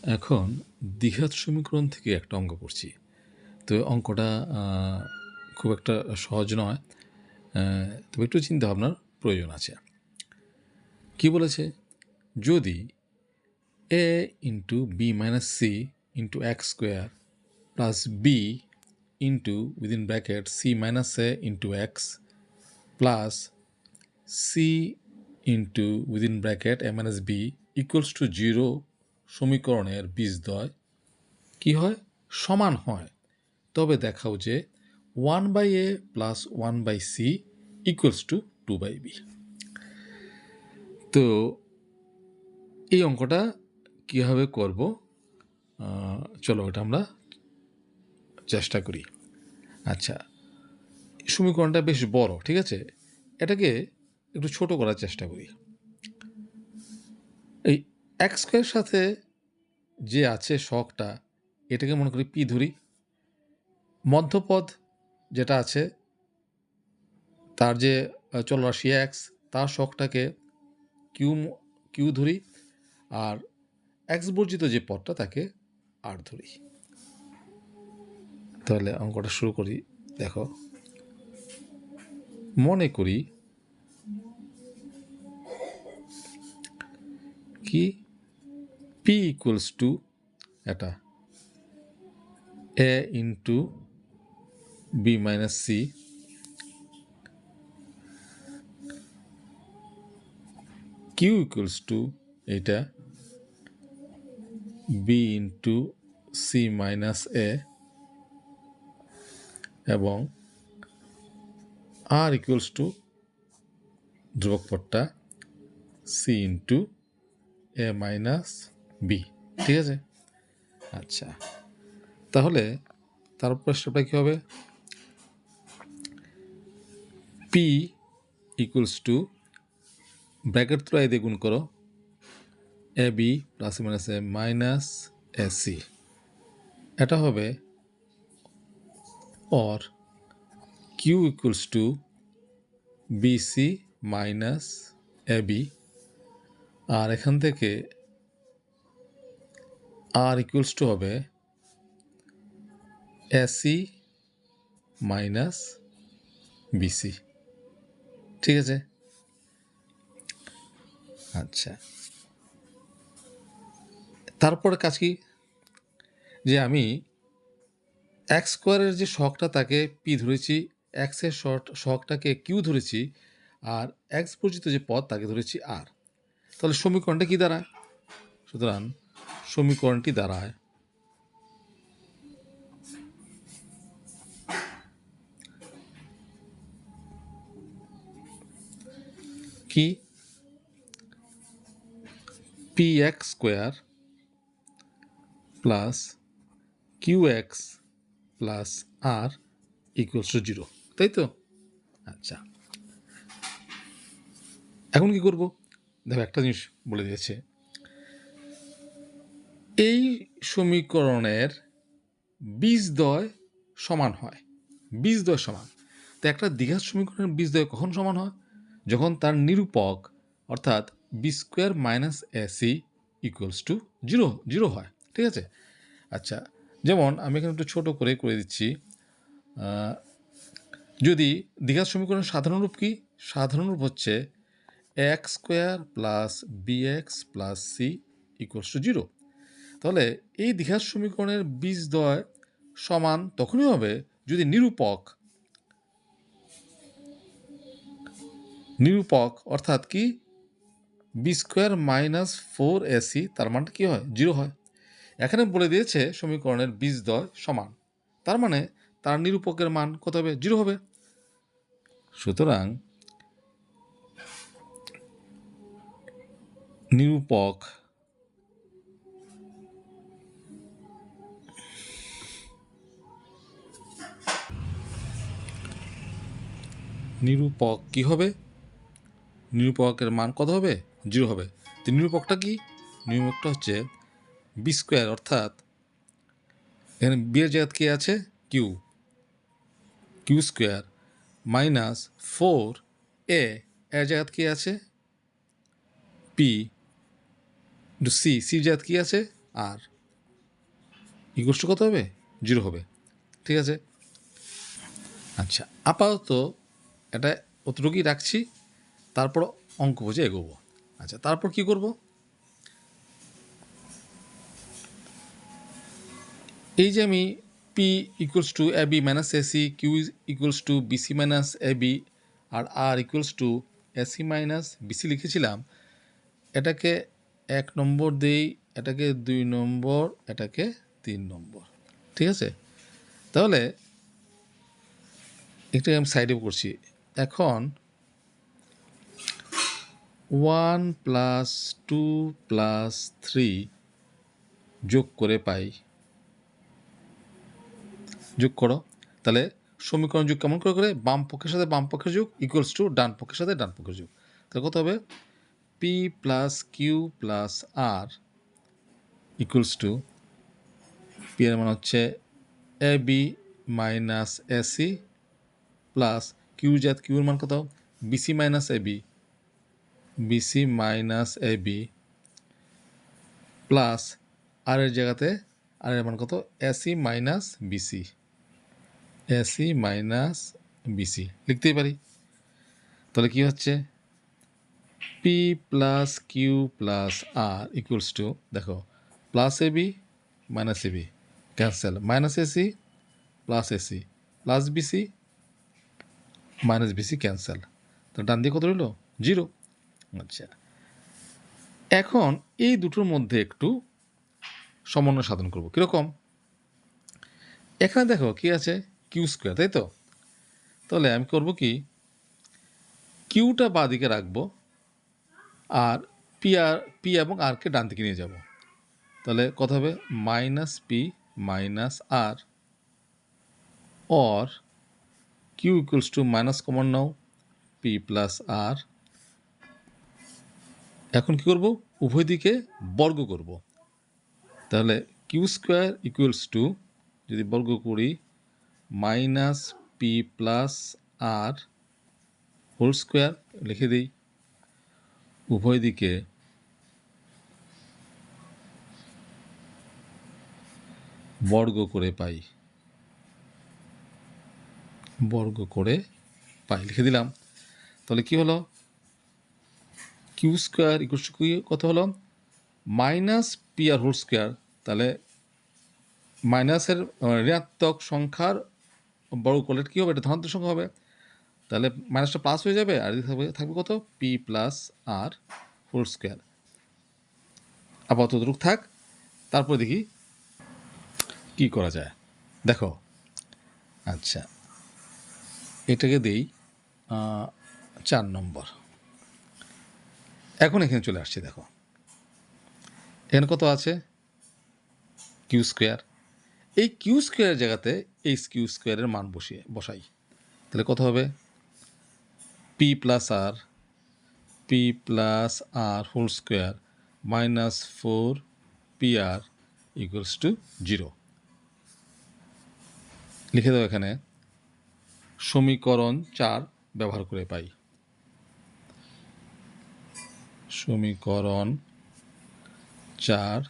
এখন দ্বিঘাত সমীকরণ থেকে একটা অঙ্ক করছি। তো অঙ্কটা খুব একটা সহজ নয়, তবে একটু চিন্তা ভাবনার প্রয়োজন আছে। কি বলেছে? যদি a into B minus C into X square plus B into within bracket C minus A into X plus C into within bracket A minus B equals to 0 সমীকরণের বীজদ্বয় কি হয়? সমান হয়। তবে দেখাও যে 1/a plus 1/c equals to 2/b। তো এই অঙ্কটা কীভাবে করব, চলো এটা আমরা চেষ্টা করি। আচ্ছা, সমীকরণটা বেশ বড়, ঠিক আছে? এটাকে একটু ছোট করার চেষ্টা করি। এই এক্স স্কোয়ারের সাথে যে আছে শখটা, এটাকে মনে করি পি ধরি। মধ্যপদ যেটা আছে তার যে চলরাশি এক্স, তার শখটাকে কিউ ধরি, আর এক্স বর্জিত যে পদটা তাকে আর ধরি। তাহলে অঙ্কটা শুরু করি। দেখো, মনে করি কি পি ইকুয়ালস টু এটা A into B minus C Q equals to এইটা B into C minus A এবং আর ইকুয়ালস টু ধ্রুবক পদটা C into A minus B. ঠিক আছে? আচ্ছা, তাহলে তারপর স্টেপটা কী হবে? পি ইকুয়ালস টু ব্র্যাকেট তুলাই দিয়ে গুণ করো A B plus minus A minus A C. এটা হবে or Q equals to B C minus A B, আর এখান থেকে আর ইকুয়ালস টু হবে এসি মাইনাস বিসি। ঠিক আছে? আচ্ছা, তারপরে কাজ কি? যে আমি এক্স স্কোয়ারের যে শখটা তাকে পি ধরেছি, এক্সের শখটাকে কিউ ধরেছি, আর এক্স বর্জিত যে পদ তাকে ধরেছি আর। তাহলে সমীকরণটা কি দাঁড়ায়? সুতরাং সমীকরণটি দাঁড়ায় কি P X square plus Q X plus R equals to 0, তাই তো? আচ্ছা, এখন কি করব? দেখো, একটা জিনিস বলে দিয়েছে, এই সমীকরণের বীজদ্বয় সমান হয়। বীজদ্বয় সমান। তো একটা দ্বিঘাত সমীকরণের বীজদ্বয় কখন সমান হয়? যখন তার নিরূপক অর্থাৎ B square minus A C equals to 0 হয়। ঠিক আছে? আচ্ছা, যেমন আমি এখানে একটু ছোটো করে দিচ্ছি। যদি দ্বিঘাত সমীকরণের সাধারণ রূপ কি? সাধারণ রূপ হচ্ছে X square plus B X plus C equals to 0। তাহলে এই দ্বিঘাত সমীকরণের বীজদ্বয় সমান তখনই হবে যদি নিরূপক অর্থাৎ কি বি স্কোয়ার মাইনাস 4ac তার মানটা কী হয়? 0 হয়। এখানে বলে দিয়েছে সমীকরণের বীজদ্বয় সমান, তার মানে তার নিরূপকের মান কত হবে? 0 হবে। সুতরাং নিরূপক কি হবে? নিরূপকের মান কত হবে? 0 হবে। তো নিরূপকটা কি? নিরূপকটা হচ্ছে বি স্কোয়ার, অর্থাৎ এখানে বি এর জায়গায় কী আছে? কিউ স্কোয়ার মাইনাস 4a এর জায়গায় কী আছে? পি। সি, সির জায়গায় কী আছে? আর ইকুয়ালস টু কত হবে? 0 হবে। ঠিক আছে? আচ্ছা, আপাতত এটা অতটুকুই রাখছি, তারপর অঙ্ক বুঝে এগোবো। আচ্ছা, তারপর কি করব? এই যে আমি P equals to A B minus AC, Q equals to BC minus A B, R equals to AC minus BC লিখেছিলাম, এটাকে 1 নম্বর দেই, এটাকে 2 নম্বর, এটাকে 3 নম্বর। ঠিক আছে? তাহলে একটু আমি সাইডে করছি। এখন 1 প্লাস 2 প্লাস 3 যোগ করে পাই, যোগ করো। তাহলে সমীকরণ যোগ কেমন করে? বাম পক্ষের সাথে বাম পক্ষের যোগ ইকুয়ালস টু ডান পক্ষের সাথে ডান পক্ষের যোগ। তাহলে কত হবে? P plus Q plus R equals to, P এর মান হচ্ছে A B minus AC plus কিউর মান কত? BC minus A B, BC minus A B plus R এর জায়গাতে আর এর মান কত? AC minus BC, AC minus BC লিখতেই পারি। তাহলে কি হচ্ছে? P plus Q plus R equals to, দেখো, plus A B minus A B cancel, minus AC plus AC plus BC minus BC cancel. তো ডান দিকে কত রইল? 0। আচ্ছা, এখন এই দুটোর মধ্যে একটু সমন্বয় সাধন করব। কীরকম? এখানে দেখো কি আছে? কিউ স্কোয়ার, তাই তো? তাহলে আমি করব কি, কিউটা বাঁ দিকে রাখবো আর পি এবং আরকে ডান দিকে নিয়ে যাব। তাহলে কত হবে? Minus P minus R, or Q equals to minus common নাও, পি প্লাস আর। এখন কি করব? উভয় দিকে বর্গ করব। তাহলে কিউ স্কোয়ার ইকুয়ালস টু, যদি বর্গ করি, minus P plus R whole square লিখে দিই, উভয় দিকে বর্গ করে পাই, বর্গ করে পাই লিখে দিলাম। তাহলে কি হলো? কিউ স্কোয়ার ইকুয়ালস টু কত হলো? Minus P R whole square. তাহলে মাইনাসের ঋণাত্মক সংখ্যার বর্গ করলে কী হবে? এটা ধনাত্মক সংখ্যা হবে। তাহলে মাইনাসটা প্লাস হয়ে যাবে, আর থাকবে কত? P plus R whole square. আপাতত রূপ থাক, তারপর দেখি কি করা যায়। দেখো, আচ্ছা, এটাকে দেই 4 নম্বর। এখন এখানে চলে আসছে, দেখো এখানে কত আছে? Q square. এই কিউ স্কোয়ারের জায়গাতে এই কিউ স্কোয়ারের মান বসাই। তাহলে কত হবে? P plus R whole square minus 4 P R equals to 0 লিখে দাও। এখানে সমীকরণ 4 ব্যবহার করে পাই, সমীকরণ 4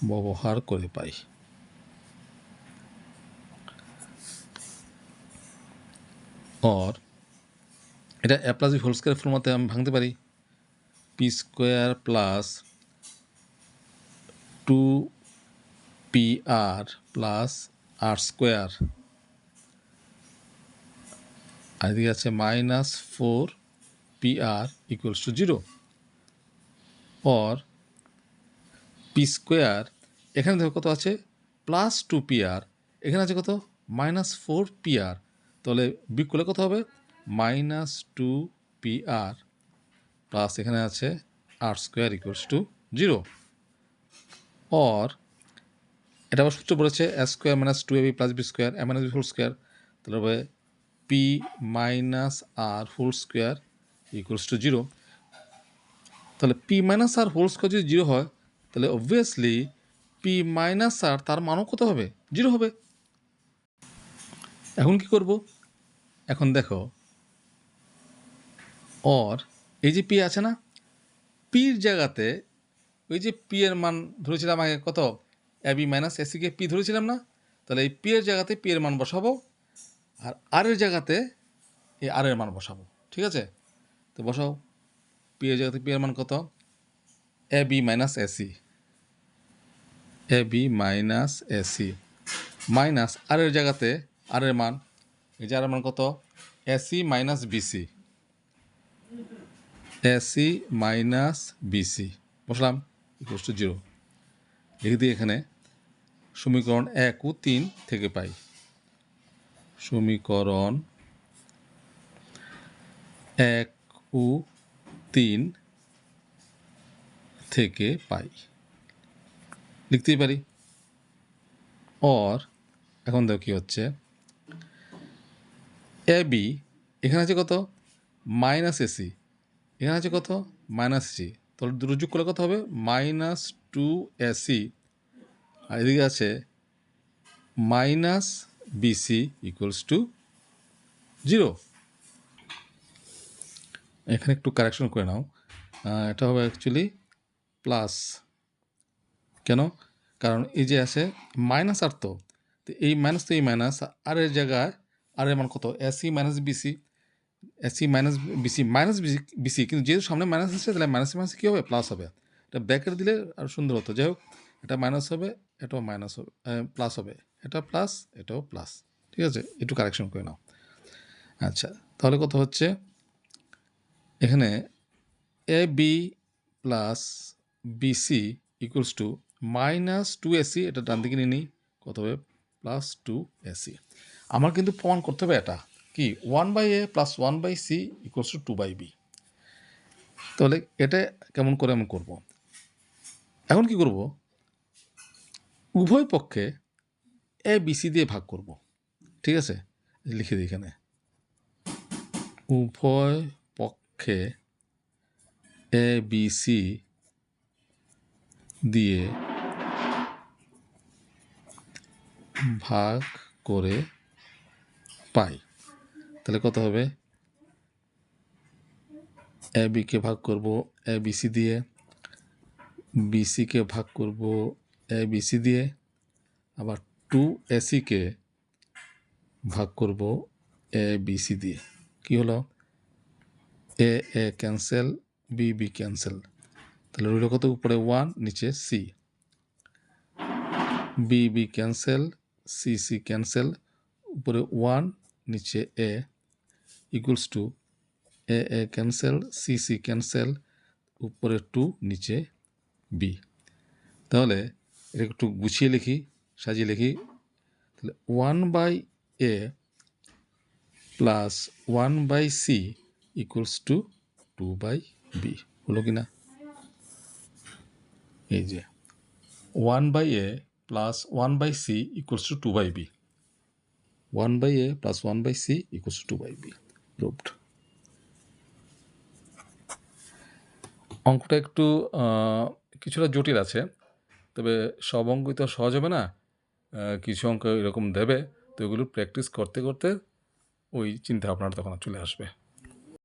ব্যবহার করে পাই। और এটা A plus B whole square ফর্মাতে আমি ভাঙতে পারি, P square plus 2 P R plus R square, আর এদিকে আছে minus 4 P R equals to 0, और পি স্কোয়ার, এখানে দেখো কত আছে? প্লাস 2 পি আর, এখানে আছে কত? মাইনাস 4 পি আর। তাহলে বিয়োগ করলে কত হবে? মাইনাস 2 পি আর প্লাস এখানে আছে আর স্কোয়ার ইকুয়ালস টু 0, और এটা আবার সূত্র পড়েছে A square minus 2 A B plus B square A minus B whole square. তাহলে হবে P minus R whole square equals to 0। তাহলে P minus R whole square যদি 0 হয়, তাহলে অবভিয়াসলি পি মাইনাস আর তার মানও কত হবে? 0 হবে। এখন কি করব? এখন দেখো, और এই যে পি আছে না, পির জায়গাতে ওই যে পি এর মান ধরেছিলাম আগে কত, এ বি মাইনাস এসিকে পি ধরেছিলাম না, তাহলে এই পি এর জায়গাতে পি এর মান বসাবো, আর আর এর জায়গাতে এই আর এর মান বসাবো। ঠিক আছে, তো বসাও। পি এর জায়গাতে পি এর মান কত, এ বি মাইনাস এসি, এ বি মাইনাস এসি মাইনাস আর এর জায়গাতে আর এর মান, এই যে আর এর মান কত, AC minus BC, AC minus BC বসলাম ইকুয়ালস টু 0। লিখে দিই এখানে সমীকরণ 1 ও 3 থেকে পাই, সমীকরণ 1 ও 3 থেকে পাই, লিখতেই পারি। অর এখন দেখো কী হচ্ছে, এ বি এখানে আছে কত, মাইনাস এসি, এখানে আছে কত, মাইনাস এসি, তাহলে দুটো যোগ করলে কত হবে, মাইনাস 2 এসি, আর এদিকে আছে মাইনাস বিসি ইকুয়ালস টু 0। এখানে একটু কারেকশন করে নাও, এটা হবে অ্যাকচুয়ালি প্লাস। কেন, কারণ এই যে আছে মাইনাস আর, তো এই মাইনাস তো এই মাইনাস, আর এর জায়গায় আর এর মান কত, AC minus BC, AC minus BC minus BC, কিন্তু যেহেতু সামনে মাইনাস আসছে তাহলে মাইনাস মাইনাস কী হবে, প্লাস হবে। এটা ব্র্যাকেট দিলে আরও সুন্দর হতো। যাই হোক, এটা মাইনাস হবে, এটাও মাইনাস হবে, প্লাস হবে, এটা প্লাস, এটাও প্লাস। ঠিক আছে, একটু কারেকশন করে নাও। আচ্ছা, তাহলে কত হচ্ছে, এখানে A B plus BC equals to minus 2 AC, এটা ডান দিকে নিয়ে নিই, কত হবে, প্লাস 2 এসি। আমার কিন্তু প্রমাণ করতে হবে এটা কি, 1/a plus 1/c equals to 2/b। তাহলে এটা কেমন করে আমি করব, এখন কি করব, উভয় পক্ষে এ বিসি দিয়ে ভাগ করব। ঠিক আছে, লিখে দিই এখানে, উভয় পক্ষে এ বিসি দিয়ে ভাগ করে পাই। তাহলে কত হবে, এ বিকে ভাগ করব এ বিসি দিয়ে, বিসিকে ভাগ করব এ বিসি দিয়ে, আবার 2 এসিকে ভাগ করব এ বিসি দিয়ে। কি হলো, A A cancel, B B cancel, তাহলে রইল কত, উপরে 1 নিচে C, B B cancel, C C cancel, উপরে 1 নিচে A equals to A A cancel, C C cancel, উপরে 2 নিচে বি। তাহলে এটা একটু গুছিয়ে লিখি, সাজিয়ে লিখি, তাহলে 1/a plus 1/c equals to 2/b, হলো কি না, এই যে 1/a plus 1/c equals to 2/b, 1/a plus 1/c equals to 2/b, proved. অঙ্কটা একটু কিছুটা জটিল আছে, তবে সব অঙ্কই তো সহজ হবে না, কিছু অঙ্ক এরকম দেবে, তো এগুলো প্র্যাকটিস করতে করতে ওই চিন্তা ভাবনাটা তখন চলে আসবে।